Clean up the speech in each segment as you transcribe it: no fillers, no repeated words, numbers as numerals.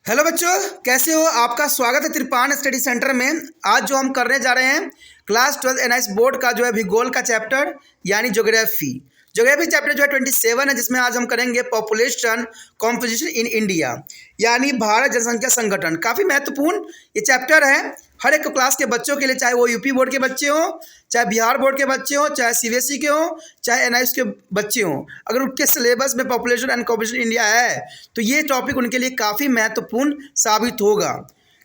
Hello बच्चों, कैसे हो? आपका स्वागत है त्रिपान स्टडी सेंटर में। आज जो हम करने जा रहे हैं क्लास 12 एनआईएस बोर्ड का जो है भूगोल का चैप्टर यानी ज्योग्राफी। ज्योग्राफी चैप्टर जो है 27 है, जिसमें आज हम करेंगे पॉपुलेशन कॉम्पोजिशन इन इंडिया यानी भारत जनसंख्या संगठन। काफ़ी महत्वपूर्ण ये चैप्टर है हर एक क्लास के बच्चों के लिए, चाहे वो यूपी बोर्ड के बच्चे हों, चाहे बिहार बोर्ड के बच्चे हों, चाहे सीबीएसई के हों, चाहे एनआईएस के बच्चे हों। अगर उनके सिलेबस में पॉपुलेशन एंड कॉम्पोजिशन इंडिया है तो ये टॉपिक उनके लिए काफ़ी महत्वपूर्ण साबित होगा।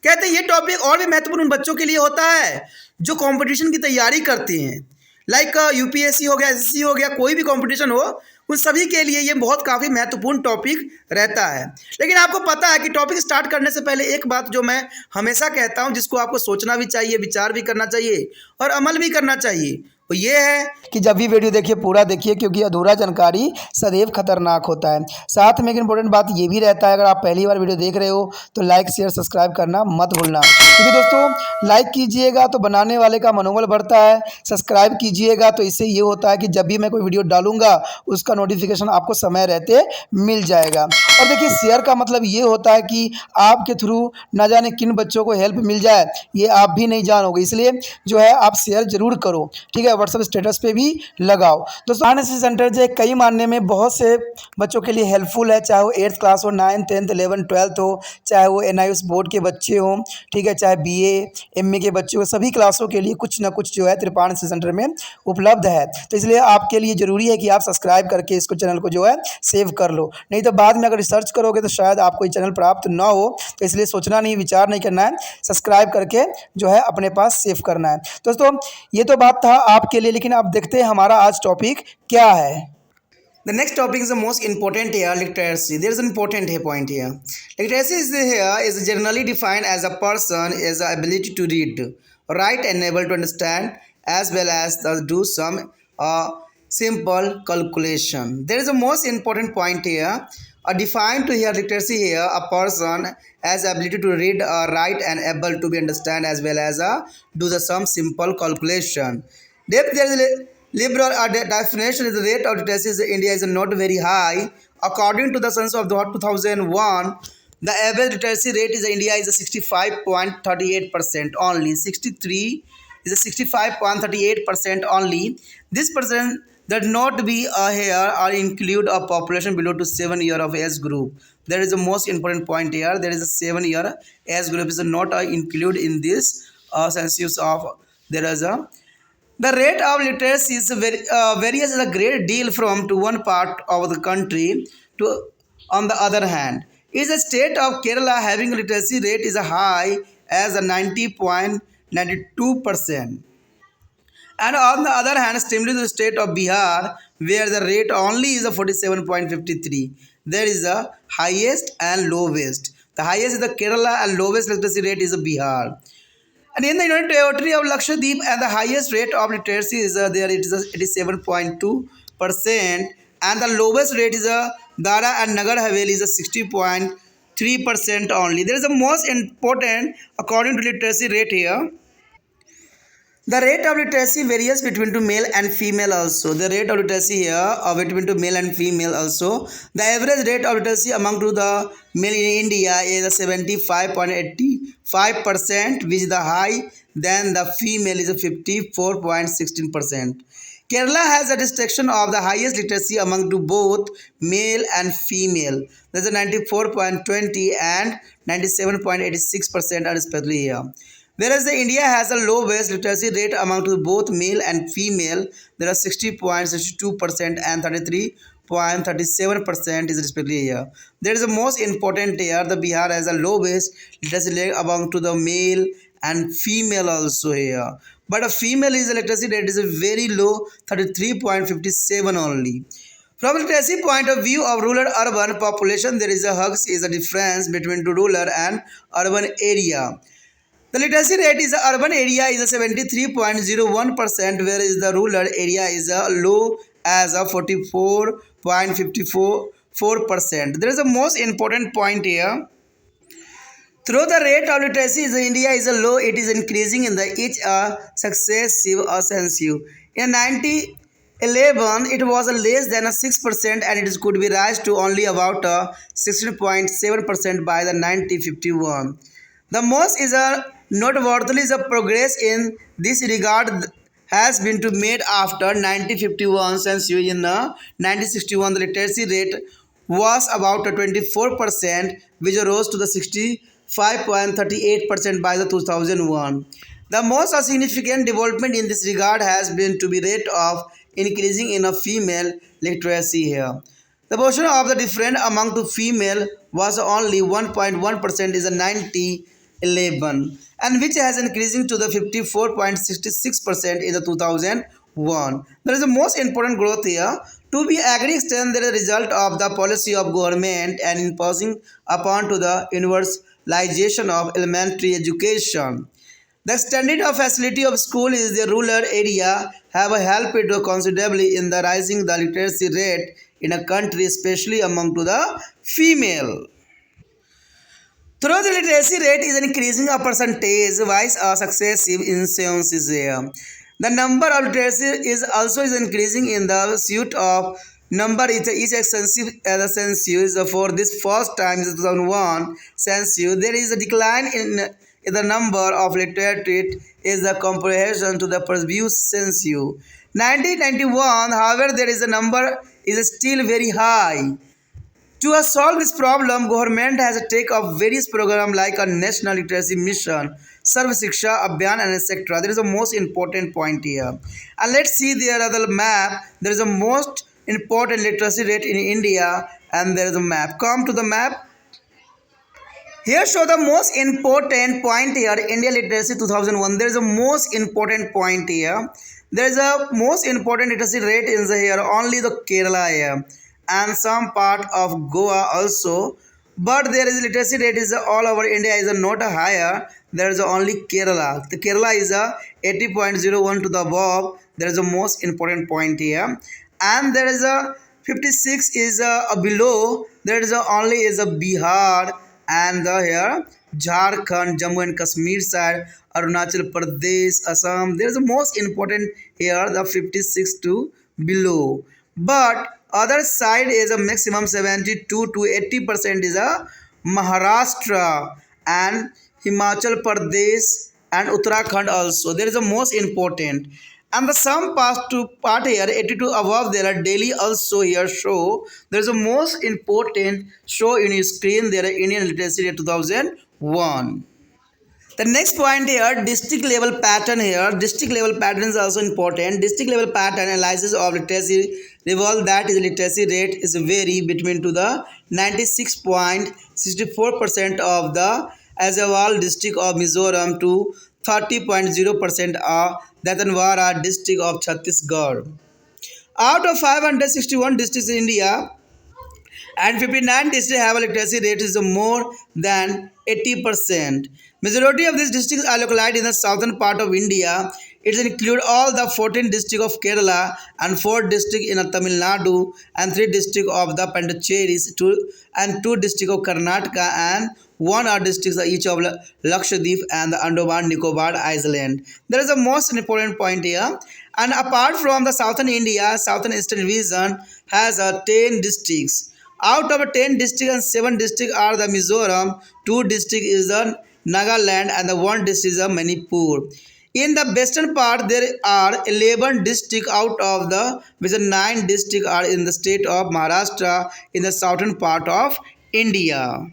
कहते हैं ये टॉपिक और भी महत्वपूर्ण उन बच्चों के लिए होता है जो कंपटीशन की तैयारी करते हैं, लाइक यूपीएससी हो गया, एसएससी हो गया, कोई भी कंपटीशन हो, उन सभी के लिए ये बहुत काफ़ी महत्वपूर्ण टॉपिक रहता है। लेकिन आपको पता है कि टॉपिक स्टार्ट करने से पहले एक बात जो मैं हमेशा कहता हूँ, जिसको आपको सोचना भी चाहिए, विचार भी करना चाहिए और अमल भी करना चाहिए, वो ये है कि जब भी वीडियो देखिए पूरा देखिए, क्योंकि अधूरा जानकारी सदैव खतरनाक होता है। साथ में एक इंपॉर्टेंट बात ये भी रहता है, अगर आप पहली बार वीडियो देख रहे हो तो लाइक शेयर सब्सक्राइब करना मत भूलना, क्योंकि दोस्तों लाइक कीजिएगा तो बनाने वाले का मनोबल बढ़ता है, सब्सक्राइब कीजिएगा तो इससे ये होता है कि जब भी मैं कोई वीडियो डालूंगा उसका नोटिफिकेशन आपको समय रहते मिल जाएगा। और देखिए शेयर का मतलब ये होता है कि आपके थ्रू न जाने किन बच्चों को हेल्प मिल जाए, ये आप भी नहीं जानोगे, इसलिए जो है आप शेयर जरूर करो, ठीक है। व्हाट्सएप स्टेटस पे भी लगाओ। दोस्तों एनआईएस सेंटर जो है कई मानने में बहुत से बच्चों के लिए हेल्पफुल है, चाहे वो 8th क्लास हो, 9th 10th 11th 12th हो, चाहे वो एनआईएस बोर्ड के बच्चे हों, ठीक है, चाहे बीए एमए के बच्चे हो, सभी क्लासों के लिए कुछ ना कुछ जो है त्रिपान सेंटर में उपलब्ध है। तो इसलिए आपके लिए ज़रूरी है कि आप सब्सक्राइब करके इसको चैनल को जो है सेव कर लो, नहीं तो बाद में अगर रिसर्च करोगे तो शायद आपको ये चैनल प्राप्त ना हो। तो इसलिए सोचना नहीं, विचार नहीं करना है, सब्सक्राइब करके जो है अपने पास सेव करना है। दोस्तों ये तो बात था आपके लिए, लेकिन अब देखते हैं हमारा आज टॉपिक क्या है। The next topic is the most important here, literacy. There is an important point here. Literacy is generally defined as a person is the ability to read, write, and able to understand, as well as do some simple calculation. There is a most important point here. Defined to here literacy here, a person has ability to read, write, and able to be understand, as well as do the some simple calculation. There is a liberal definition is the rate of literacy in India is not very high. According to the census of the 2001, the average literacy rate in India is 65.38% only. 63 is a 65.38% only. This percent that not be here or include a population below to 7 year of age group. That is the most important point here. There is a 7-year age group is not included in this census of. There is a the rate of literacy is varies a great deal from to one part of the country to on the other hand. Is the state of Kerala having literacy rate is a high as a 90.92%. And on the other hand, similarly the state of Bihar, where the rate only is a 47.53. There is the highest and lowest. The highest is the Kerala and lowest literacy rate is the Bihar. And in the United Territory of Lakshadweep, and the highest rate of literacy is there, it is 87.2%, and the lowest rate is Dara and Nagar Haveli is 60.3% only. There is the most important according to literacy rate here. The rate of literacy varies between to male and female also. The rate of literacy here between to male and female also. The average rate of literacy among to the male in India is 75.85%, which is the high. Then the female is 54.16%. Kerala has a distinction of the highest literacy among to both male and female. There is a 94.20 and 97.86% are respectively here. Whereas the India has the lowest literacy rate among to both male and female. There are 60.62% and 33.37% is respectively here. There is the most important here. The Bihar has the lowest literacy rate among to the male and female also here. But a female is the literacy rate is a very low, 33.57 only. From a literacy point of view of rural urban population, there is a hugs is a difference between the rural and urban area. The literacy rate is the urban area is a 73.01%, whereas the rural area is a low as a 44.54%. There is a most important point here. Though the rate of literacy in India is a low, it is increasing in the each successive census. In 90 11, it was a less than a 6% and it could be raised to only about 16.7% by the 1951. The most is a noteworthy is a progress in this regard has been to made after 1951 since in 1961 the literacy rate was about 24% which rose to the 65.38% by the 2001. The most significant development in this regard has been to be rate of increasing in a female literacy here. The portion of the difference among the female was only 1.1% is a 9011 and which has increasing to the 54.66% in the 2001. There is the most important growth here. To be agree extent there is a result of the policy of government and imposing upon to the universalization of elementary education. The standard of facility of school is the rural area have helped considerably in the rising the literacy rate in a country, especially among to the female. Through the literacy rate is increasing a percentage wise a successive incidence is there. The number of literacy is also is increasing in the suit of number is extensive as a census for this first time in 2001 census. There is a decline in the number of literate is the comparison to the previous census. 1991, however, there is a number is still very high. To solve this problem, government has a take of various programs like a national literacy mission, Sarv Shiksha Abhiyan, and etc. There is a most important point here. And let's see there are the map. There is a most important literacy rate in India, and there is a map. Come to the map. Here show the most important point here. India literacy 2001. There is a most important point here. There is a most important literacy rate in the here. Only the Kerala here and some part of Goa also. But there is literacy rate is all over India is not higher. There is only Kerala. The Kerala is a 80.01 to the above. There is a most important point here. And there is a 56 is a below. There is a only is a Bihar and the here Jharkhand, Jammu and Kashmir side, Arunachal Pradesh, Assam. There is the most important here the 56 to below. But other side is a maximum 72 to 80% is a Maharashtra and Himachal Pradesh and Uttarakhand also. There is a most important. And the some part here 82 above there are daily also here show. There is a most important show in your screen there are Indian literacy 2001. The next point here, district level pattern here. District level pattern is also important. District level pattern analysis of literacy reveal that is literacy rate is vary between to the 96.64% of the Azawal district of Mizoram to 30.0% of Datanwara district of Chhattisgarh. Out of 561 districts in India, and 59 districts have a literacy rate is more than 80%. Majority of these districts are located in the southern part of India. It includes all the 14 districts of Kerala and 4 districts in Tamil Nadu and 3 districts of the Pondicherry and 2 districts of Karnataka and 1 are districts each of Lakshadweep and the Andaman Nicobar Island. There is a most important point here. And apart from the southern India, southern eastern region has 10 districts. Out of 10 districts and 7 districts are the Mizoram, 2 districts is the Nagaland and the 1 district is the Manipur. In the western part there are 11 districts out of the which 9 districts are in the state of Maharashtra in the southern part of India.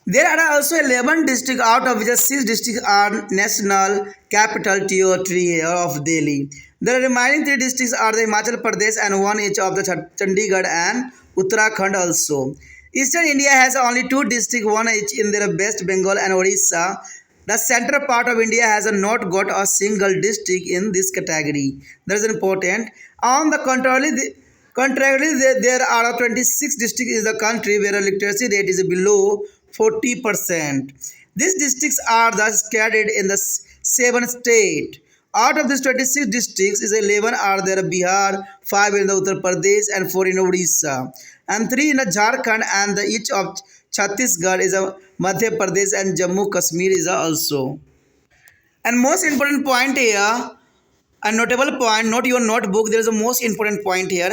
There are also 11 districts out of which 6 districts are national capital territory of Delhi. The remaining 3 districts are the Himachal Pradesh and 1 each of the Chandigarh and Uttarakhand also. Eastern India has only 2 districts, 1 each in their West Bengal and Orissa. The central part of India has not got a single district in this category. That is important. On the contrary, there are 26 districts in the country where a literacy rate is below 40%. These districts are thus scattered in the 7 states. Out of these 26 districts, 11 are there Bihar, 5 in the Uttar Pradesh and 4 in Odisha. And 3 in the Jharkhand and each of Chhattisgarh is a Madhya Pradesh and Jammu Kashmir is also. And most important point here, A notable point, note your notebook, there is a most important point here.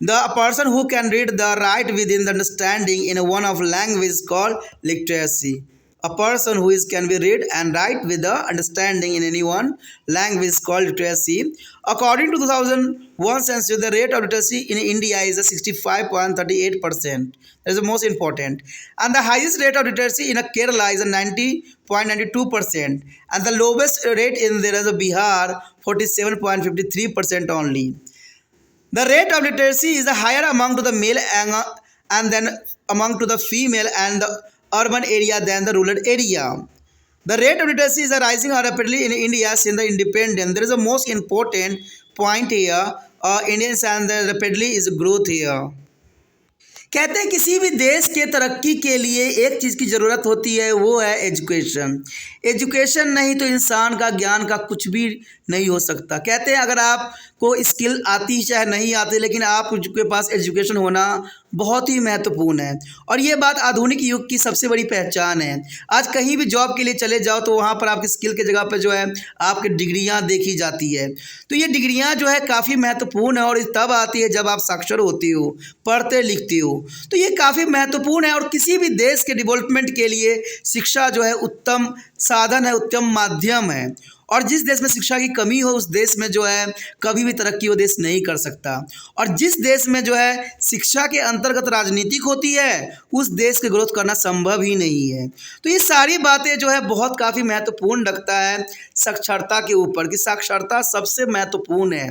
The person who can read the write within the understanding in one of language is called literacy. A person who can be read and write with the understanding in any one language is called literacy. According to 2001 census, the rate of literacy in India is 65.38%. That is the most important. And the highest rate of literacy in Kerala is 90.92%. And the lowest rate in there is Bihar, 47.53% only. The rate of literacy is higher among to the male and then among to the female and the urban area than the rural area. The rate of literacy is rising rapidly in India since the independence. There is a most important point here. Indians and the rapidly is growth here. कहते हैं किसी भी देश के तरक्की के लिए एक चीज़ की ज़रूरत होती है, वो है एजुकेशन। एजुकेशन नहीं तो इंसान का ज्ञान का कुछ भी नहीं हो सकता। कहते हैं अगर आपको स्किल आती चाहे नहीं आती, लेकिन आपके पास एजुकेशन होना बहुत ही महत्वपूर्ण है। और ये बात आधुनिक युग की सबसे बड़ी पहचान है। आज कहीं भी जॉब के लिए चले जाओ तो वहाँ पर आपकी स्किल की जगह पर जो है आपकी डिग्रियाँ देखी जाती है। तो ये डिग्रियाँ जो है काफ़ी महत्वपूर्ण है और तब आती है जब आप साक्षर होते हो, पढ़ते लिखते हो। तो ये काफ़ी महत्वपूर्ण है और किसी भी देश के डेवलपमेंट के लिए शिक्षा जो है उत्तम साधन है, उत्तम माध्यम है। और जिस देश में शिक्षा की कमी हो उस देश में जो है कभी भी तरक्की वो देश नहीं कर सकता। और जिस देश में जो है शिक्षा के अंतर्गत राजनीतिक होती है उस देश के ग्रोथ करना संभव ही नहीं है। तो ये सारी बातें जो है बहुत काफ़ी महत्वपूर्ण रखता है साक्षरता के ऊपर कि साक्षरता सबसे महत्वपूर्ण है।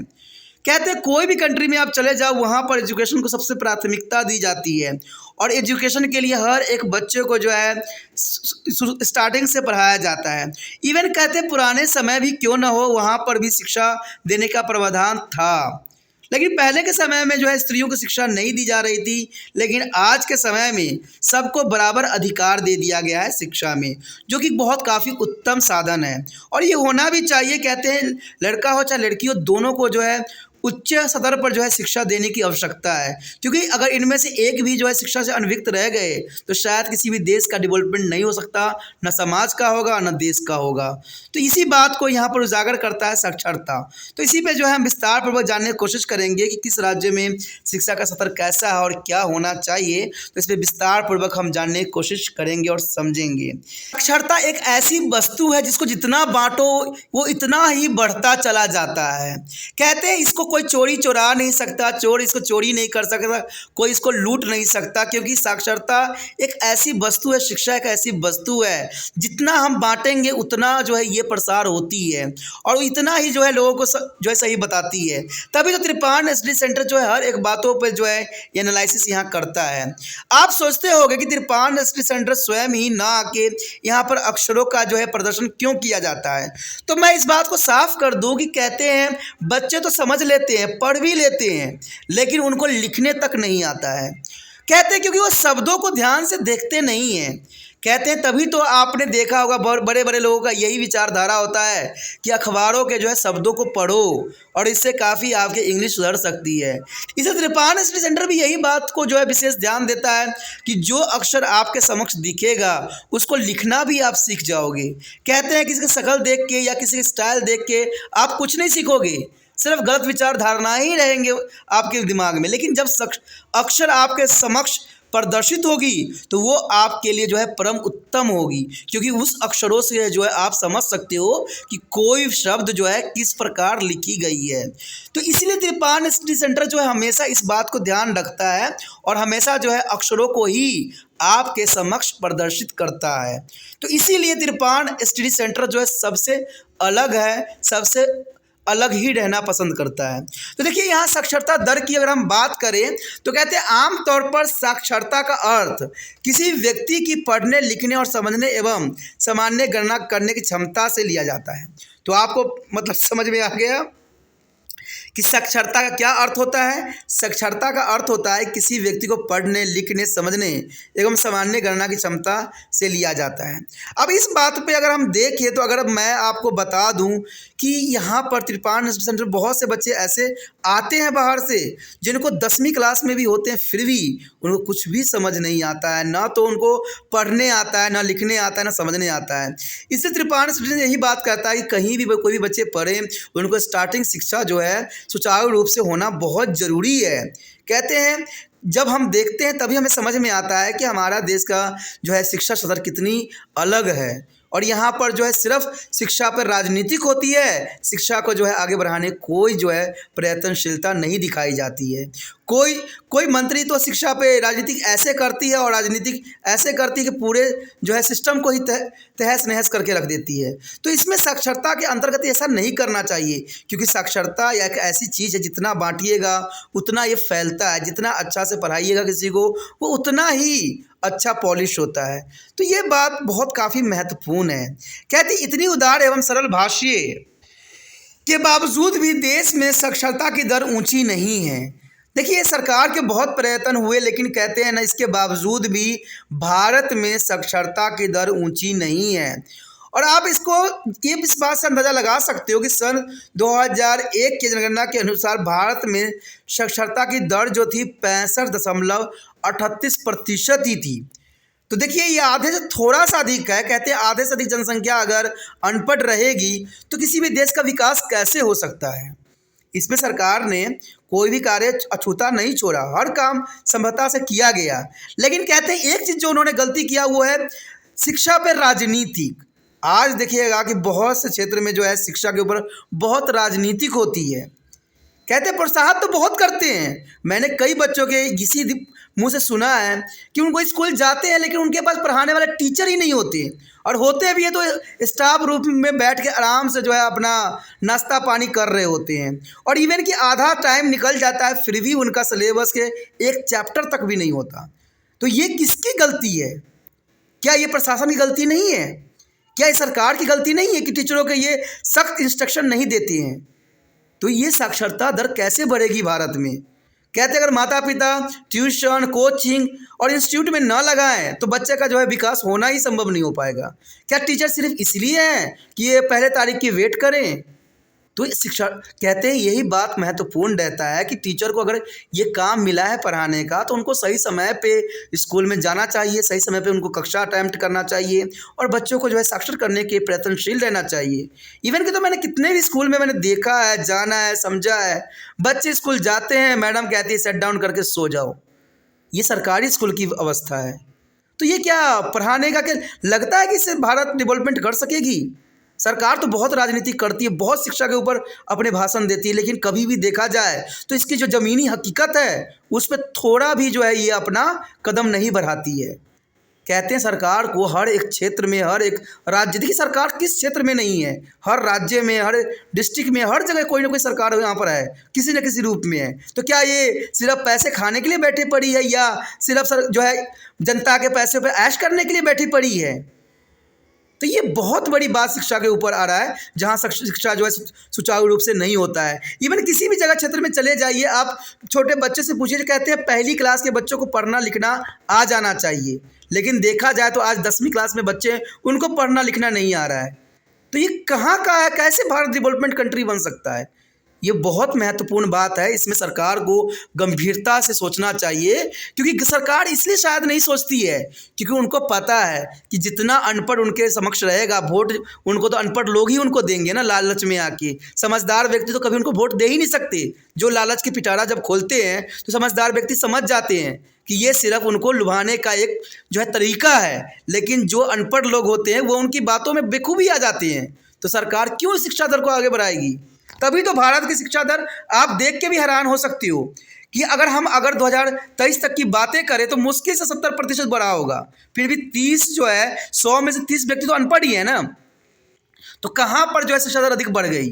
कहते हैं कोई भी कंट्री में आप चले जाओ वहाँ पर एजुकेशन को सबसे प्राथमिकता दी जाती है और एजुकेशन के लिए हर एक बच्चे को जो है स्टार्टिंग से पढ़ाया जाता है। इवन कहते हैं पुराने समय भी क्यों ना हो वहाँ पर भी शिक्षा देने का प्रावधान था, लेकिन पहले के समय में जो है स्त्रियों को शिक्षा नहीं दी जा रही थी। लेकिन आज के समय में सबको बराबर अधिकार दे दिया गया है शिक्षा में, जो कि बहुत काफ़ी उत्तम साधन है और ये होना भी चाहिए। कहते हैं लड़का हो चाहे लड़की हो दोनों को जो है उच्च स्तर पर जो है शिक्षा देने की आवश्यकता है, क्योंकि अगर इनमें से एक भी जो है शिक्षा से अनभिज्ञ रह गए तो शायद किसी भी देश का डेवलपमेंट नहीं हो सकता, न समाज का होगा न देश का होगा। तो इसी बात को यहाँ पर उजागर करता है साक्षरता। तो इसी पे जो है हम विस्तार पूर्वक जानने की कोशिश करेंगे कि किस राज्य में शिक्षा का स्तर कैसा है और क्या होना चाहिए। तो इस पर विस्तार पूर्वक हम जानने की कोशिश करेंगे और समझेंगे। साक्षरता एक ऐसी वस्तु है जिसको जितना बांटो वो इतना ही बढ़ता चला जाता है। कहते हैं इसको कोई चोरी चुरा नहीं सकता, चोर इसको चोरी नहीं कर सकता, कोई इसको लूट नहीं सकता, क्योंकि साक्षरता एक ऐसी वस्तु है, शिक्षा एक ऐसी वस्तु है जितना हम बांटेंगे उतना जो है ये प्रसार होती है और इतना ही जो है लोगों को जो है सही बताती है। तभी तो त्रिपान स्टडी सेंटर जो है हर एक बातों पर जो है ये एनालिसिस यहाँ करता है। आप सोचते होंगे कि त्रिपान स्टडी सेंटर स्वयं ही ना आके यहाँ पर अक्षरों का जो है प्रदर्शन क्यों किया जाता है, तो मैं इस बात को साफ कर दूँ कि कहते हैं बच्चे तो समझ लेते हैं, पढ़ भी लेते हैं, लेकिन उनको लिखने तक नहीं आता है। कहते हैं क्योंकि वो शब्दों को ध्यान से देखते नहीं हैं। कहते हैं तभी तो आपने देखा होगा बड़े बड़े लोगों का यही विचारधारा होता है कि अखबारों के जो है शब्दों को पढ़ो और इससे काफ़ी आपके इंग्लिश सुधर सकती है। इसे त्रिपान स्टडी सेंटर भी यही बात को जो है विशेष ध्यान देता है कि जो अक्षर आपके समक्ष दिखेगा उसको लिखना भी आप सीख जाओगे। कहते हैं किसी की शक्ल देख के या किसी की स्टाइल देख के आप कुछ नहीं सीखोगे, सिर्फ गलत विचारधारणाएं ही रहेंगे आपके दिमाग में, लेकिन जब अक्षर आपके समक्ष प्रदर्शित होगी तो वो आपके लिए जो है परम उत्तम होगी, क्योंकि उस अक्षरों से जो है आप समझ सकते हो कि कोई शब्द जो है किस प्रकार लिखी गई है। तो इसलिए त्रिपान स्टडी सेंटर जो है हमेशा इस बात को ध्यान रखता है और हमेशा जो है अक्षरों को ही आपके समक्ष प्रदर्शित करता है। तो इसीलिए त्रिपान स्टडी सेंटर जो है सबसे अलग है, सबसे अलग ही रहना पसंद करता है। तो देखिए यहाँ साक्षरता दर की अगर हम बात करें तो कहते हैं आमतौर पर साक्षरता का अर्थ किसी व्यक्ति की पढ़ने लिखने और समझने एवं सामान्य गणना करने की क्षमता से लिया जाता है। तो आपको मतलब समझ में आ गया कि साक्षरता का क्या अर्थ होता है? साक्षरता का अर्थ होता है किसी व्यक्ति को पढ़ने, लिखने, समझने एवं सामान्य गणना की क्षमता से लिया जाता है। अब इस बात पे अगर हम देखें तो अगर मैं आपको बता दूं कि यहाँ पर त्रिपान सेंटर बहुत से बच्चे ऐसे आते हैं बाहर से जिनको 10वीं क्लास में भी होते हैं, फिर भी उनको कुछ भी समझ नहीं आता है, ना तो उनको पढ़ने आता है, ना लिखने आता है, ना समझने आता है। इससे त्रिपान सेंटर यही बात कहता है कि कहीं भी कोई भी बच्चे पढ़ें, उनको स्टार्टिंग शिक्षा जो है सुचारू रूप से होना बहुत ज़रूरी है। कहते हैं जब हम देखते हैं तभी हमें समझ में आता है कि हमारा देश का जो है शिक्षा स्तर कितनी अलग है और यहाँ पर जो है सिर्फ शिक्षा पर राजनीतिक होती है, शिक्षा को जो है आगे बढ़ाने कोई जो है प्रयत्नशीलता नहीं दिखाई जाती है। कोई मंत्री तो शिक्षा पे राजनीतिक ऐसे करती है और राजनीतिक ऐसे करती है कि पूरे जो है सिस्टम को ही तहस नहस करके रख देती है। तो इसमें साक्षरता के अंतर्गत ऐसा नहीं करना चाहिए, क्योंकि साक्षरता एक ऐसी चीज़ है जितना बांटिएगा उतना ये फैलता है, जितना अच्छा से पढ़ाइएगा किसी को वो उतना ही अच्छा पॉलिश होता है। तो ये बात बहुत काफ़ी महत्वपूर्ण है। कहती इतनी उदार एवं सरल भाषीय के बावजूद भी देश में साक्षरता की दर ऊंची नहीं है। देखिए सरकार के बहुत प्रयत्न हुए, लेकिन कहते हैं ना इसके बावजूद भी भारत में साक्षरता की दर ऊंची नहीं है। और आप इसको ये इस बात से अंदाज़ा लगा सकते हो कि सन 2001 की जनगणना के अनुसार भारत में साक्षरता की दर जो थी 65.38% ही थी। तो देखिए ये आधे से थोड़ा सा अधिक है। कहते हैं आधे से अधिक जनसंख्या अगर अनपढ़ रहेगी तो किसी भी देश का विकास कैसे हो सकता है। इसमें सरकार ने कोई भी कार्य अछूता नहीं छोड़ा, हर काम संभवतः से किया गया। लेकिन कहते हैं एक चीज़ जो उन्होंने गलती किया वो है शिक्षा पर राजनीतिक। आज देखिएगा कि बहुत से क्षेत्र में जो है शिक्षा के ऊपर बहुत राजनीतिक होती है। कहते हैं प्रोत्साहन तो बहुत करते हैं। मैंने कई बच्चों के इसी मुंह से सुना है कि उनको स्कूल जाते हैं लेकिन उनके पास पढ़ाने वाले टीचर ही नहीं होते, और होते भी है तो स्टाफ रूम में बैठ के आराम से जो है अपना नाश्ता पानी कर रहे होते हैं, और इवन कि आधा टाइम निकल जाता है फिर भी उनका सिलेबस के एक चैप्टर तक भी नहीं होता। तो ये किसकी गलती है? क्या ये प्रशासन की गलती नहीं है? क्या ये सरकार की गलती नहीं है कि टीचरों के ये सख्त इंस्ट्रक्शन नहीं देते हैं? तो ये साक्षरता दर कैसे बढ़ेगी भारत में? कहते अगर माता पिता ट्यूशन, कोचिंग और इंस्टीट्यूट में न लगाएं तो बच्चे का जो है विकास होना ही संभव नहीं हो पाएगा। क्या टीचर सिर्फ इसलिए हैं कि ये पहले तारीख की वेट करें? तो शिक्षा कहते हैं यही बात महत्वपूर्ण रहता है कि टीचर को अगर ये काम मिला है पढ़ाने का तो उनको सही समय पे स्कूल में जाना चाहिए, सही समय पे उनको कक्षा अटेम्प्ट करना चाहिए और बच्चों को जो है साक्षर करने के प्रयत्नशील रहना चाहिए। इवन कि तो मैंने कितने भी स्कूल में मैंने देखा है, जाना है, समझा है, बच्चे स्कूल जाते हैं, मैडम कहती है सेट डाउन करके सो जाओ। ये सरकारी स्कूल की अवस्था है। तो ये क्या पढ़ाने का क्या लगता है कि इससे भारत डेवलपमेंट कर सकेगी? सरकार तो बहुत राजनीति करती है, बहुत शिक्षा के ऊपर अपने भाषण देती है, लेकिन कभी भी देखा जाए तो इसकी जो ज़मीनी हकीकत है उस पर थोड़ा भी जो है ये अपना कदम नहीं बढ़ाती है। कहते हैं सरकार को हर एक क्षेत्र में, हर एक राज्य, देखिए सरकार किस क्षेत्र में नहीं है, हर राज्य में, हर डिस्ट्रिक्ट में, हर जगह कोई ना कोई सरकार यहाँ पर है, किसी न किसी रूप में है। तो क्या ये सिर्फ पैसे खाने के लिए बैठी पड़ी है या सिर्फ जो है जनता के पैसे पर ऐश करने के लिए बैठी पड़ी है? तो ये बहुत बड़ी बात शिक्षा के ऊपर आ रहा है, जहाँ शिक्षा जो है सुचारू रूप से नहीं होता है। इवन किसी भी जगह क्षेत्र में चले जाइए, आप छोटे बच्चे से पूछिए, कहते हैं पहली क्लास के बच्चों को पढ़ना लिखना आ जाना चाहिए, लेकिन देखा जाए तो आज 10वीं क्लास में बच्चे उनको पढ़ना लिखना नहीं आ रहा है। तो ये कहाँ का है? कैसे भारत डेवलपमेंट कंट्री बन सकता है? ये बहुत महत्वपूर्ण बात है। इसमें सरकार को गंभीरता से सोचना चाहिए, क्योंकि सरकार इसलिए शायद नहीं सोचती है क्योंकि उनको पता है कि जितना अनपढ़ उनके समक्ष रहेगा, वोट उनको तो अनपढ़ लोग ही उनको देंगे ना, लालच में आके। समझदार व्यक्ति तो कभी उनको वोट दे ही नहीं सकते। जो लालच की पिटारा जब खोलते हैं तो समझदार व्यक्ति समझ जाते हैं कि ये सिर्फ उनको लुभाने का एक जो है तरीका है, लेकिन जो अनपढ़ लोग होते हैं वो उनकी बातों में बेखूबी आ जाते हैं। तो सरकार क्यों शिक्षा दर को आगे बढ़ाएगी? तभी तो भारत की शिक्षा दर आप देख के भी हैरान हो सकती हो कि अगर 2023 तक की बातें करें तो मुश्किल से 70% बढ़ा होगा। फिर भी 30 जो है 100 में से 30 व्यक्ति तो अनपढ़ ही है ना, तो कहाँ पर जो है शिक्षा दर अधिक बढ़ गई?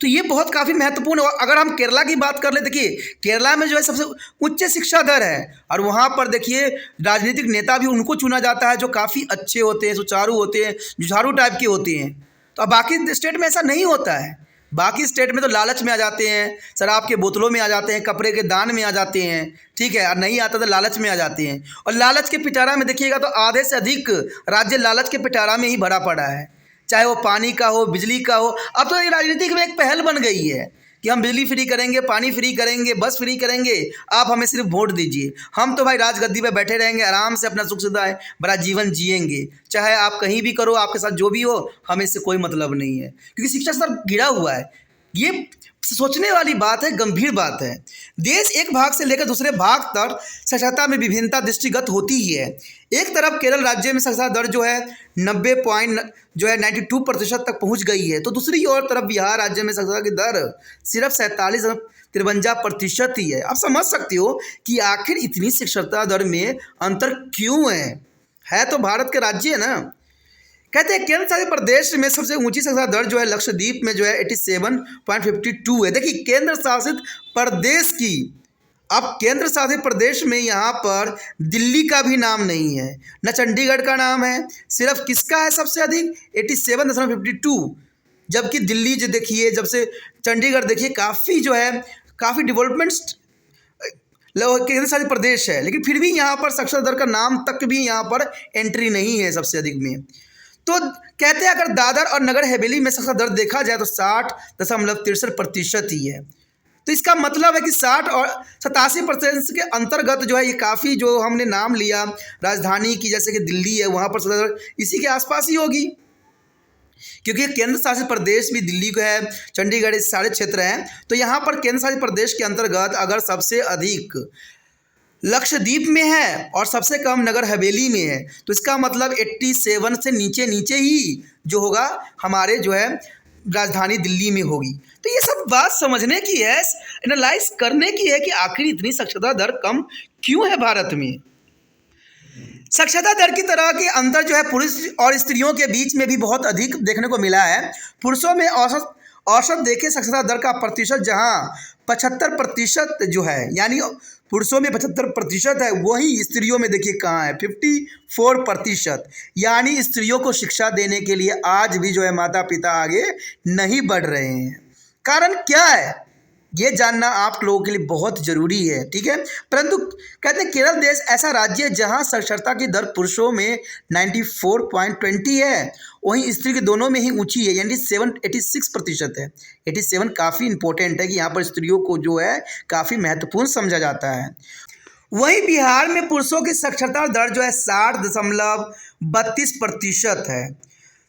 तो ये बहुत काफ़ी महत्वपूर्ण है। अगर हम केरला की बात कर ले, देखिए केरला में जो है सबसे उच्च शिक्षा दर है, और वहाँ पर देखिए राजनीतिक नेता भी उनको चुना जाता है जो काफ़ी अच्छे होते हैं, सुचारू होते हैं, जुझारू टाइप के होते हैं। तो अब बाकी स्टेट में ऐसा नहीं होता है। बाकी स्टेट में तो लालच में आ जाते हैं, शराब के बोतलों में आ जाते हैं, कपड़े के दान में आ जाते हैं, ठीक है, और नहीं आता तो लालच में आ जाते हैं। और लालच के पिटारा में देखिएगा तो आधे से अधिक राज्य लालच के पिटारा में ही भरा पड़ा है, चाहे वो पानी का हो, बिजली का हो। अब तो ये राजनीति में एक पहल बन गई है कि हम बिजली फ्री करेंगे, पानी फ्री करेंगे, बस फ्री करेंगे, आप हमें सिर्फ वोट दीजिए, हम तो भाई राजगद्दी पे बैठे रहेंगे, आराम से अपना सुख सुविधा है बड़ा जीवन जिएंगे, चाहे आप कहीं भी करो, आपके साथ जो भी हो, हमें इससे कोई मतलब नहीं है। क्योंकि शिक्षा स्तर गिरा हुआ है। ये सोचने वाली बात है, गंभीर बात है। देश एक भाग से लेकर दूसरे भाग तक साक्षरता में विभिन्नता दृष्टिगत होती ही है। एक तरफ केरल राज्य में साक्षरता दर जो है 92% तक पहुंच गई है, तो दूसरी ओर तरफ बिहार राज्य में साक्षरता की दर सिर्फ 47.53% ही है। आप समझ सकते हो कि आखिर इतनी साक्षरता दर में अंतर क्यों है तो भारत के राज्य है ना। कहते हैं केंद्र शासित प्रदेश में सबसे ऊंची साक्षरता दर जो है लक्षद्वीप में जो है 87.52 है। देखिए केंद्र शासित प्रदेश की, अब केंद्र शासित प्रदेश में यहाँ पर दिल्ली का भी नाम नहीं है, न चंडीगढ़ का नाम है, सिर्फ किसका है सबसे अधिक 87.52। जबकि दिल्ली जो देखिए, जब से चंडीगढ़ देखिए काफ़ी जो है काफ़ी डेवलपमेंट केंद्र शासित प्रदेश है, लेकिन फिर भी यहाँ पर साक्षरता दर का नाम तक भी यहाँ पर एंट्री नहीं है सबसे अधिक में। तो कहते हैं अगर दादर और नगर हवेली में साक्षरता दर देखा जाए तो 60.63% ही है। तो इसका मतलब है कि 60 और 87% के अंतर्गत जो है ये काफ़ी, जो हमने नाम लिया राजधानी की जैसे कि दिल्ली है, वहाँ पर साक्षरता दर इसी के आसपास ही होगी, क्योंकि केंद्र शासित प्रदेश भी दिल्ली को है, चंडीगढ़ इस सारे क्षेत्र हैं। तो यहाँ पर केंद्र शासित प्रदेश के अंतर्गत अगर सबसे अधिक लक्षद्वीप में है और सबसे कम नगर हवेली में है, तो इसका मतलब 87 से नीचे नीचे ही जो होगा हमारे जो है राजधानी दिल्ली में होगी। तो ये सब बात समझने की है, एनालाइज करने की है कि आखिर इतनी साक्षरता दर कम क्यों है भारत में। साक्षरता दर की तरह के अंतर जो है पुरुष और स्त्रियों के बीच में भी बहुत अधिक देखने को मिला है। पुरुषों में औसत देखें साक्षरता दर का प्रतिशत जहां 75% जो है, यानी पुरुषों में 75% है, वहीं स्त्रियों में देखिए कहाँ है 54%। यानी स्त्रियों को शिक्षा देने के लिए आज भी जो है माता पिता आगे नहीं बढ़ रहे हैं। कारण क्या है ये जानना आप लोगों के लिए बहुत ज़रूरी है, ठीक है। परंतु कहते हैं केरल देश ऐसा राज्य है जहां साक्षरता की दर पुरुषों में 94.20 है, वहीं स्त्री के दोनों में ही ऊंची है, यानी 86% है। 87 काफ़ी इंपॉर्टेंट है कि यहाँ पर स्त्रियों को जो है काफ़ी महत्वपूर्ण समझा जाता है। वहीं बिहार में पुरुषों की साक्षरता दर जो है 60.32% है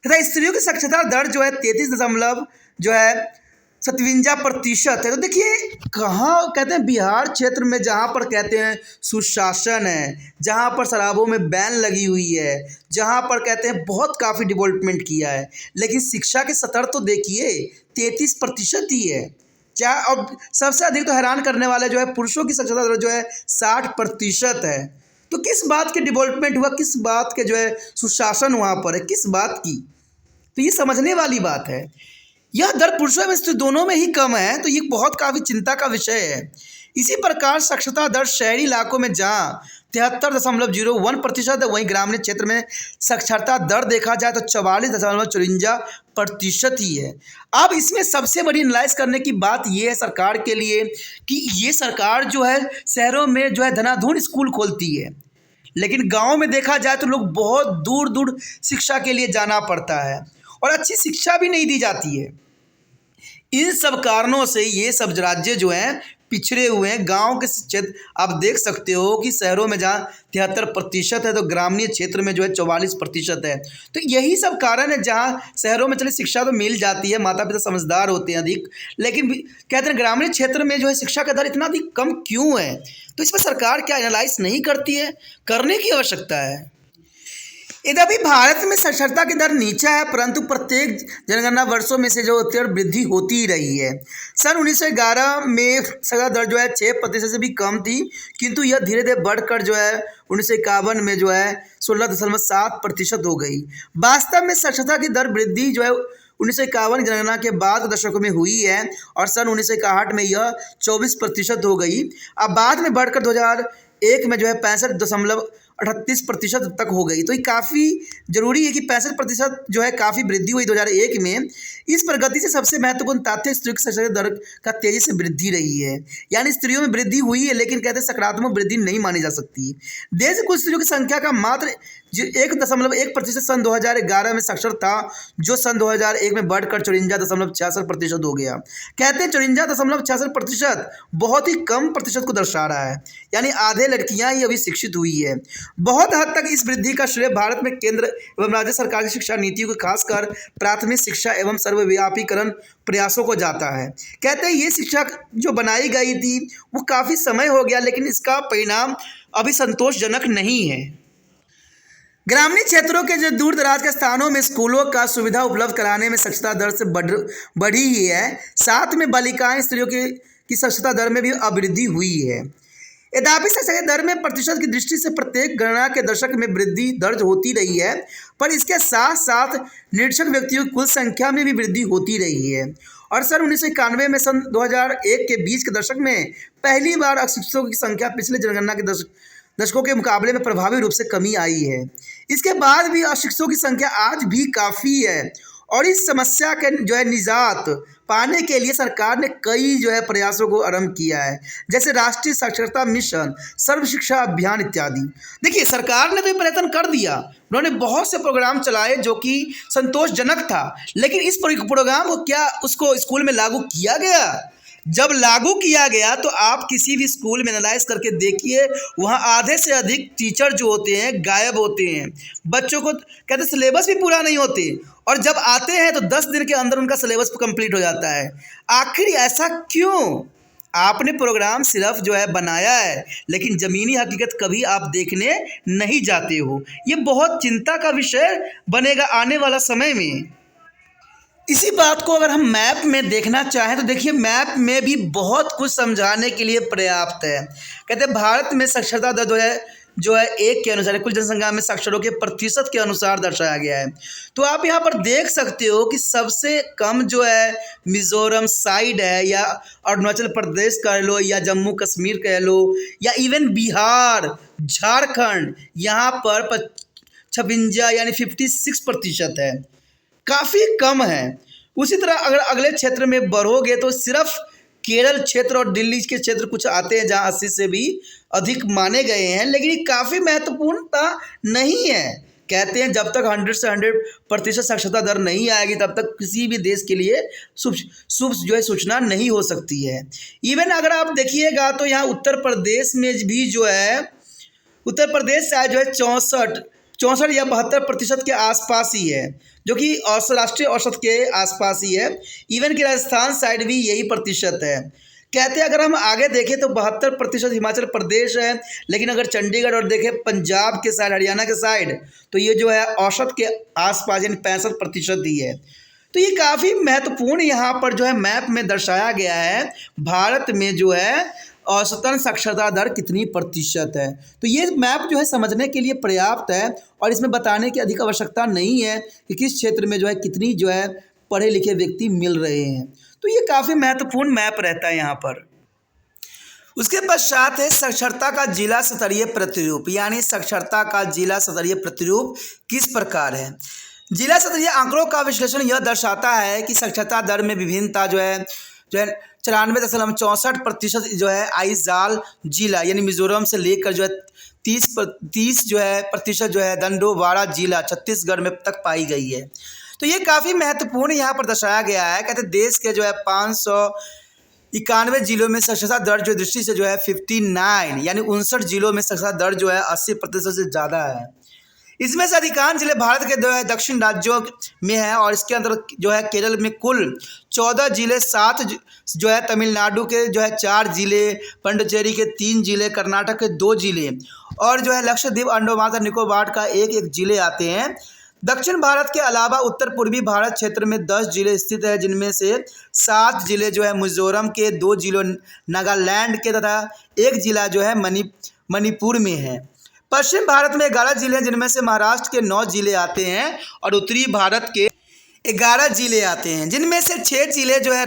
तथा स्त्रियों की साक्षरता दर जो है 33.57% है। तो देखिए कहाँ कहते हैं बिहार क्षेत्र में, जहाँ पर कहते हैं सुशासन है, जहाँ पर शराबों में बैन लगी हुई है, जहाँ पर कहते हैं बहुत काफ़ी डेवलपमेंट किया है, लेकिन शिक्षा के स्तर तो देखिए 33% ही है। और सबसे अधिक तो हैरान करने वाले जो है पुरुषों की साक्षरता दर जो है 60% है। तो किस बात के डेवलपमेंट हुआ, किस बात के जो है सुशासन वहाँ पर है, किस बात की, तो ये समझने वाली बात है। यह दर पुरुषों में स्त्री दोनों में ही कम है, तो ये बहुत काफ़ी चिंता का विषय है। इसी प्रकार साक्षरता दर शहरी इलाकों में जहाँ 73.01% है, वहीं ग्रामीण क्षेत्र में साक्षरता दर देखा जाए तो 44.54% ही है। अब इसमें सबसे बड़ी एनालाइज करने की बात ये है सरकार के लिए कि ये सरकार जो है शहरों में जो है धनाधन स्कूल खोलती है, लेकिन गाँव में देखा जाए तो लोग बहुत दूर दूर शिक्षा के लिए जाना पड़ता है और अच्छी शिक्षा भी नहीं दी जाती है। इन सब कारणों से ये सब राज्य जो हैं पिछड़े हुए हैं। गांव के क्षेत्र आप देख सकते हो कि शहरों में जहाँ 73% है तो ग्रामीण क्षेत्र में जो है 44% है। तो यही सब कारण है, जहाँ शहरों में चले शिक्षा तो मिल जाती है, माता पिता समझदार होते हैं अधिक, लेकिन कहते हैं ग्रामीण क्षेत्र में जो है शिक्षा का दर इतना अधिक कम क्यों है। तो इस पर सरकार क्या एनालाइज नहीं करती है, करने की आवश्यकता है। यद्यपि भारत में साक्षरता की दर नीचा है, परंतु प्रत्येक जनगणना वर्षों में से जो होती है वृद्धि होती ही रही है। सन 1911 में साक्षरता दर जो है 6% से भी कम थी, किंतु यह धीरे धीरे बढ़कर जो है 1951 में जो है 16.7% हो गई। वास्तव में साक्षरता की दर वृद्धि जो है 1951 जनगणना के बाद के दशकों में हुई है और सन 1961 में यह 24% हो गई। अब बाद में बढ़कर 2001 में जो है 38% तक हो गई। तो ये काफ़ी ज़रूरी है कि 65% जो है काफ़ी वृद्धि हुई 2001 में। इस प्रगति से सबसे महत्वपूर्ण तथ्य स्त्रियों की साक्षरता दर का तेज़ी से वृद्धि रही है। यानी स्त्रियों में वृद्धि हुई है, लेकिन कहते हैं सकारात्मक वृद्धि नहीं मानी जा सकती। देश में कुल स्त्रियों की संख्या का मात्र 1.1% सन 2011 में साक्षर था, जो सन 2001 में बढ़कर 54.66% हो गया। कहते हैं 54.66% बहुत ही कम प्रतिशत को दर्शा रहा है, यानी आधे लड़कियां ही अभी शिक्षित हुई है। बहुत हद तक इस वृद्धि का श्रेय भारत में केंद्र एवं राज्य सरकार की शिक्षा नीतियों को, खासकर प्राथमिक शिक्षा एवं सर्वव्यापीकरण प्रयासों को जाता है। कहते हैं ये शिक्षा जो बनाई गई थी वो काफ़ी समय हो गया, लेकिन इसका परिणाम अभी संतोषजनक नहीं है। ग्रामीण क्षेत्रों के जो दूर दराज के स्थानों में स्कूलों का सुविधा उपलब्ध कराने में साक्षरता दर से बढ़ी ही है। साथ में बालिकाएं स्त्रियों की साक्षरता दर में भी अवृद्धि हुई है। यद्यपि साक्षरता दर में प्रतिशत की दृष्टि से प्रत्येक गणना के दशक में वृद्धि दर्ज होती रही है, पर इसके साथ साथ निरक्षर व्यक्तियों की कुल संख्या में भी वृद्धि होती रही है। और सन 1991 में सन 2001 के बीच के दशक में पहली बार अशिक्षितों की संख्या पिछले जनगणना के दशकों के मुकाबले में प्रभावी रूप से कमी आई है। इसके बाद भी अशिक्षितों की संख्या आज भी काफ़ी है, और इस समस्या के जो है निजात पाने के लिए सरकार ने कई जो है प्रयासों को आरंभ किया है, जैसे राष्ट्रीय साक्षरता मिशन, सर्व शिक्षा अभियान इत्यादि। देखिए, सरकार ने तो ये प्रयत्न कर दिया, उन्होंने बहुत से प्रोग्राम चलाए जो कि संतोषजनक था, लेकिन इस प्रोग्राम को क्या उसको स्कूल में लागू किया गया? जब लागू किया गया तो आप किसी भी स्कूल में एनालाइज करके देखिए, वहाँ आधे से अधिक टीचर जो होते हैं गायब होते हैं। बच्चों को कहते सिलेबस भी पूरा नहीं होते, और जब आते हैं तो 10 दिन के अंदर उनका सिलेबस कंप्लीट हो जाता है। आखिर ऐसा क्यों? आपने प्रोग्राम सिर्फ जो है बनाया है, लेकिन ज़मीनी हकीकत कभी आप देखने नहीं जाते हो। ये बहुत चिंता का विषय बनेगा आने वाला समय में। इसी बात को अगर हम मैप में देखना चाहें तो देखिए, मैप में भी बहुत कुछ समझाने के लिए पर्याप्त है। कहते हैं भारत में साक्षरता दर जो है एक के अनुसार कुल जनसंख्या में साक्षरों के प्रतिशत के अनुसार दर्शाया गया है। तो आप यहाँ पर देख सकते हो कि सबसे कम जो है मिजोरम साइड है, या अरुणाचल प्रदेश कह लो, या जम्मू कश्मीर कह लो, या इवन बिहार, झारखंड, यहाँ पर 56 यानी 56% है, काफ़ी कम है। उसी तरह अगर अगले क्षेत्र में बढ़ोगे तो सिर्फ केरल क्षेत्र और दिल्ली के क्षेत्र कुछ आते हैं जहां 80 से भी अधिक माने गए हैं, लेकिन ये काफ़ी महत्वपूर्णता नहीं है। कहते हैं जब तक 100 से 100% साक्षरता दर नहीं आएगी तब तक किसी भी देश के लिए शुभ जो है सूचना नहीं हो सकती है। इवन अगर आप देखिएगा तो यहाँ उत्तर प्रदेश में भी जो है, उत्तर प्रदेश शायद जो है 64 या 72% के आसपास ही है, जो कि राष्ट्रीय औसत के आसपास ही है। इवन कि राजस्थान साइड भी यही प्रतिशत है। कहते हैं अगर हम आगे देखें तो 72% हिमाचल प्रदेश है, लेकिन अगर चंडीगढ़ और देखें पंजाब के साइड, हरियाणा के साइड, तो ये जो है औसत के आसपास यानी 65% ही है। तो ये काफ़ी महत्वपूर्ण यहाँ पर जो है मैप में दर्शाया गया है, भारत में जो है औसतन साक्षरता दर कितनी प्रतिशत है। तो ये मैप जो है समझने के लिए पर्याप्त है, और इसमें बताने की अधिक आवश्यकता नहीं है कि किस क्षेत्र में जो है कितनी जो है पढ़े लिखे व्यक्ति मिल रहे हैं। तो ये काफ़ी महत्वपूर्ण मैप रहता है यहाँ पर। उसके पश्चात है साक्षरता का जिला स्तरीय प्रतिरूप, यानी साक्षरता का जिला स्तरीय प्रतिरूप किस प्रकार है। जिला स्तरीय आंकड़ों का विश्लेषण यह दर्शाता है कि साक्षरता दर में विभिन्नता जो है 94.64% जो है आइजॉल जिला यानी मिजोरम से लेकर जो है 30 जो है प्रतिशत जो है दंडोबाड़ा जिला छत्तीसगढ़ में तक पाई गई है। तो ये काफ़ी महत्वपूर्ण यहाँ पर दर्शाया गया है। कहते हैं देश के जो है 591 जिलों में साक्षरता दर जो दृष्टि से जो है 59 यानी 59 जिलों में साक्षरता दर जो है 80% से ज़्यादा है। इसमें से अधिकांश जिले भारत के जो है दक्षिण राज्यों में है, और इसके अंदर जो है केरल में कुल 14 जिले, 7 जो है तमिलनाडु के जो है 4 जिले, पुडुचेरी के 3 जिले, कर्नाटक के 2 जिले, और जो है लक्षद्वीप, अंडमान और निकोबार का एक जिले आते हैं। दक्षिण भारत के अलावा उत्तर पूर्वी भारत क्षेत्र में 10 जिले स्थित है, जिनमें से 7 जिले जो है मिजोरम के, 2 जिले नागालैंड के तथा 1 जिला जो है मणिपुर में है। पश्चिम भारत में 11 जिले हैं, जिनमें से महाराष्ट्र के 9 जिले आते हैं, और उत्तरी भारत के 11 जिले आते हैं, जिनमें से 6 जिले जो है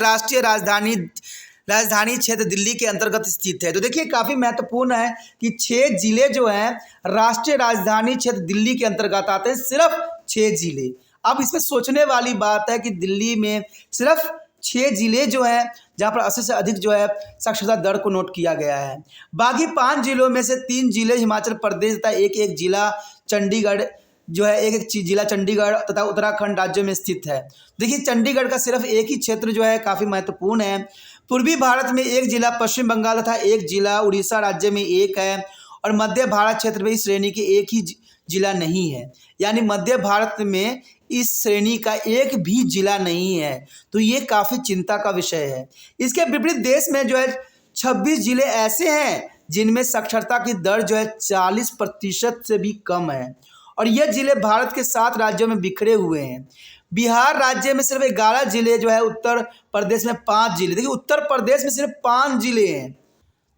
राजधानी क्षेत्र दिल्ली के अंतर्गत स्थित है। तो देखिए काफ़ी महत्वपूर्ण है कि 6 जिले जो हैं राष्ट्रीय राजधानी क्षेत्र दिल्ली के अंतर्गत आते हैं, सिर्फ 6 जिले। अब इसमें सोचने वाली बात है कि दिल्ली में सिर्फ 6 जिले जो हैं जहाँ पर 80 से अधिक जो है साक्षरता दर को नोट किया गया है। बाकी 5 जिलों में से 3 जिले हिमाचल प्रदेश तथा एक जिला चंडीगढ़ जो है, एक जिला चंडीगढ़ तथा उत्तराखंड राज्यों में स्थित है। देखिए चंडीगढ़ का सिर्फ एक ही क्षेत्र जो है काफ़ी महत्वपूर्ण है। पूर्वी भारत में एक जिला पश्चिम बंगाल तथा एक जिला उड़ीसा राज्य में एक है, और मध्य भारत क्षेत्र में इस श्रेणी के एक ही जिला नहीं है, यानी मध्य भारत में इस श्रेणी का एक भी जिला नहीं है। तो ये काफ़ी चिंता का विषय है। इसके विपरीत देश में जो है 26 जिले ऐसे हैं जिनमें साक्षरता की दर जो है 40% से भी कम है, और ये जिले भारत के 7 राज्यों में बिखरे हुए हैं। बिहार राज्य में सिर्फ 11 जिले जो है, उत्तर प्रदेश में 5 जिले। देखिए उत्तर प्रदेश में सिर्फ 5 जिले हैं,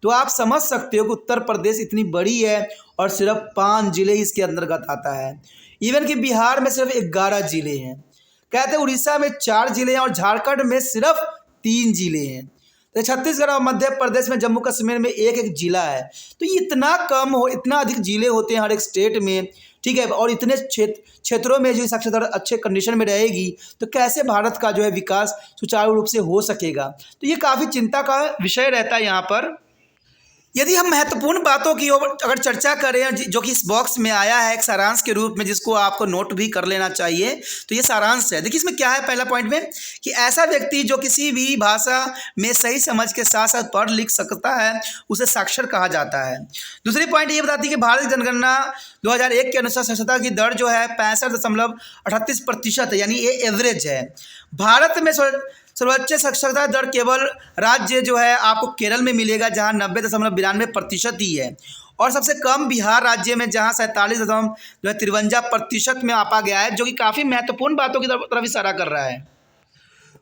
तो आप समझ सकते हो कि उत्तर प्रदेश इतनी बड़ी है और सिर्फ 5 जिले इसके अंतर्गत आता है। इवन कि बिहार में सिर्फ 11 जिले हैं। कहते हैं उड़ीसा में 4 जिले हैं और झारखंड में सिर्फ 3 जिले हैं। तो छत्तीसगढ़ और मध्य प्रदेश में, जम्मू कश्मीर में एक जिला है। तो ये इतना कम हो, इतना अधिक जिले होते हैं हर एक स्टेट में, ठीक है, और इतने क्षेत्रों में जो साक्षरता दर अच्छे कंडीशन में रहेगी तो कैसे भारत का जो है विकास सुचारू रूप से हो सकेगा। तो ये काफ़ी चिंता का विषय रहता है यहाँ पर। यदि हम महत्वपूर्ण बातों की अगर चर्चा करें, जो कि इस बॉक्स में आया है एक सारांश के रूप में, जिसको आपको नोट भी कर लेना चाहिए, तो ये सारांश है। देखिए इसमें क्या है, पहला पॉइंट में कि ऐसा व्यक्ति जो किसी भी भाषा में सही समझ के साथ साथ पढ़ लिख सकता है उसे साक्षर कहा जाता है। दूसरी पॉइंट ये बताती है कि भारत की जनगणना 2001 के अनुसार साक्षरता की दर जो है 65.38% है, यानी ये एवरेज है। भारत में सर्वोच्च साक्षरता दर केवल राज्य जो है आपको केरल में मिलेगा, जहां 90.92% ही है, और सबसे कम बिहार राज्य में, जहां 47.53% में आपा गया है, जो कि काफ़ी महत्वपूर्ण बातों की तरफ इशारा कर रहा है।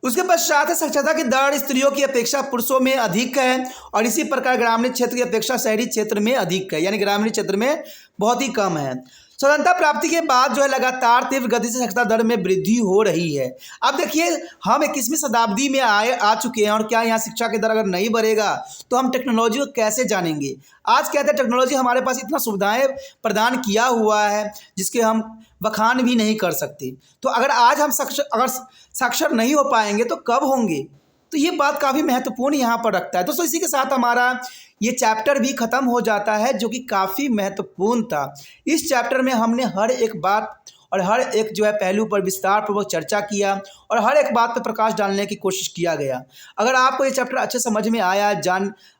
उसके पश्चात साक्षरता की दर स्त्रियों की अपेक्षा पुरुषों में अधिक है, और इसी प्रकार ग्रामीण क्षेत्र की अपेक्षा शहरी क्षेत्र में अधिक है, यानी ग्रामीण क्षेत्र में बहुत ही कम है। स्वतंत्रता प्राप्ति के बाद जो है लगातार तीव्र गति से साक्षरता दर में वृद्धि हो रही है। अब देखिए हम 21वीं शताब्दी में आ चुके हैं, और क्या यहाँ शिक्षा की दर अगर नहीं बढ़ेगा तो हम टेक्नोलॉजी को कैसे जानेंगे। आज कहते हैं टेक्नोलॉजी हमारे पास इतना सुविधाएं प्रदान किया हुआ है जिसके हम बखान भी नहीं कर सकते। तो अगर आज हम साक्षर नहीं हो पाएंगे तो कब होंगे। तो ये बात काफ़ी महत्वपूर्ण यहाँ पर रखता है। दोस्तों इसी के साथ हमारा ये चैप्टर भी ख़त्म हो जाता है, जो कि काफ़ी महत्वपूर्ण था। इस चैप्टर में हमने हर एक बात और हर एक जो है पहलू पर विस्तार पूर्वक चर्चा किया, और हर एक बात पर प्रकाश डालने की कोशिश किया गया। अगर आपको ये चैप्टर अच्छे समझ में आया,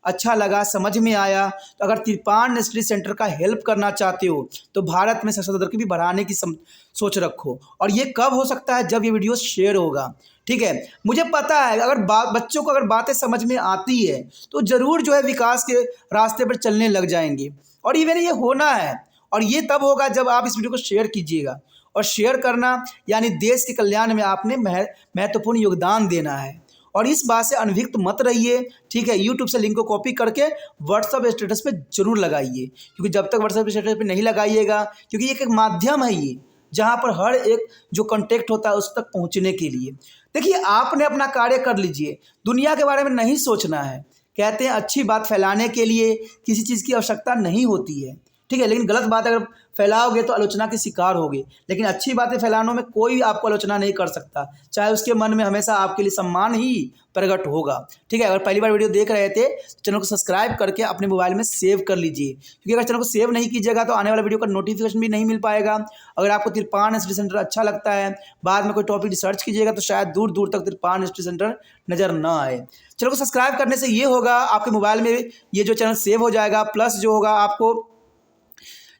अच्छा लगा, समझ में आया, तो अगर तिरपान स्टडी सेंटर का हेल्प करना चाहते हो तो भारत में साक्षरता दर को भी बढ़ाने की सोच रखो। और ये कब हो सकता है, जब ये वीडियो शेयर होगा, ठीक है। मुझे पता है अगर बच्चों को अगर बातें समझ में आती है तो ज़रूर जो है विकास के रास्ते पर चलने लग जाएंगे, और इवन ये होना है, और ये तब होगा जब आप इस वीडियो को शेयर कीजिएगा। और शेयर करना यानी देश के कल्याण में आपने महत्वपूर्ण योगदान देना है, और इस बात से अनभिज्ञ मत रहिए, ठीक है। यूट्यूब से लिंक को कॉपी करके व्हाट्सअप स्टेटस पे जरूर लगाइए, क्योंकि जब तक व्हाट्सअप स्टेटस पे नहीं लगाइएगा, क्योंकि एक माध्यम है ये जहाँ पर हर एक जो कॉन्टेक्ट होता है उस तक पहुँचने के लिए। देखिए आपने अपना कार्य कर लीजिए, दुनिया के बारे में नहीं सोचना है। कहते हैं अच्छी बात फैलाने के लिए किसी चीज़ की आवश्यकता नहीं होती है, ठीक है, लेकिन गलत बात अगर फैलाओगे तो आलोचना के शिकार होगे। लेकिन अच्छी बातें फैलाने में कोई आपको आलोचना नहीं कर सकता, चाहे उसके मन में हमेशा आपके लिए सम्मान ही प्रकट होगा, ठीक है। अगर पहली बार वीडियो देख रहे थे तो चैनल को सब्सक्राइब करके अपने मोबाइल में सेव कर लीजिए, क्योंकि अगर चैनल को सेव नहीं कीजिएगा तो आने वाला वीडियो का नोटिफिकेशन भी नहीं मिल पाएगा। अगर आपको तिरपान स्टडी सेंटर अच्छा लगता है, बाद में कोई टॉपिक रिसर्च कीजिएगा तो शायद दूर दूर तक तिरपान स्टडी सेंटर नज़र न आए। चैनल को सब्सक्राइब करने से ये होगा, आपके मोबाइल में ये जो चैनल सेव हो जाएगा, प्लस जो होगा आपको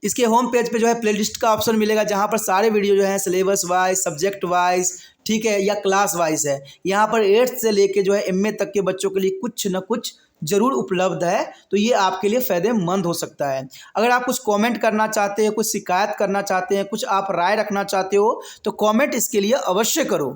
इसके होम पेज पे जो है प्लेलिस्ट का ऑप्शन मिलेगा, जहाँ पर सारे वीडियो जो है सिलेबस वाइज, सब्जेक्ट वाइज, ठीक है, या क्लास वाइज है। यहाँ पर 8th से लेके जो है MA तक के बच्चों के लिए कुछ न कुछ जरूर उपलब्ध है, तो ये आपके लिए फ़ायदेमंद हो सकता है। अगर आप कुछ कमेंट करना चाहते हैं, कुछ शिकायत करना चाहते हैं, कुछ आप राय रखना चाहते हो तो कमेंट इसके लिए अवश्य करो।